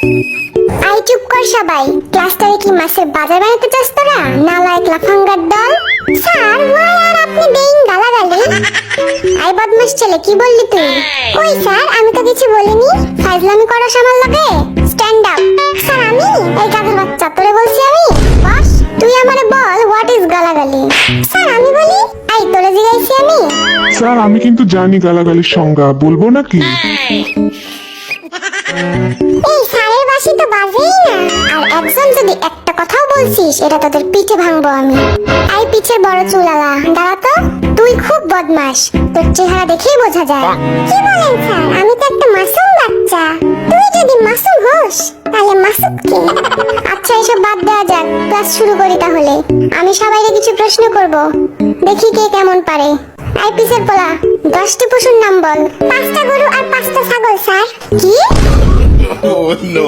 I চুপ কর সবাই, ক্লাসটারে কি মাছের বাজার বানাতে চাস তোরা? নালায়েক লাফাঙ্গার দল। স্যার ওয়াই আর আপনি বেইং গালাগালি? আই বদমাশ ছেলে, কি বললি তুই? কই স্যার, আমি তো কিছু বলিনি। ফাজলামি করো আমার লগে? Stand up. স্যার আমি? এই গাধের বাচ্চা, তোরে বলছি আমি? বস, তুই আমারে বল হোয়াট ইজ গালাগালি? স্যার আমি বলি? আই তোরে জিগাইছি আমি? স্যার আমি কিন্তু জানি গালাগালির সংজ্ঞা, বলবো নাকি? এই স্যারের বাসি তো বাজেই না। আর একজন যদি একটা কথাও বলছিস, এটা তোদের পিঠে ভাঙবো আমি। আই পিঠের বড় চুলালা, দাঁড়া তো। তুই খুব বদমাশ, তোর চেহারা দেখেই বোঝা যায়। কি বলেন স্যার, আমি তো একটা মাসুম বাচ্চা। তুই যদি মাসুম হোস তাহলে মাসুম কে? আচ্ছা এসব বাদ দেওয়া যাক, ক্লাস শুরু করি তাহলে। আমি সবাইকে কিছু প্রশ্ন করব, দেখি কে কেমন পারে। আই পিছের পোলা, 10টি পশুর নাম বল। 5টা গরু আর 5টা ছাগল স্যার। কি? Oh no.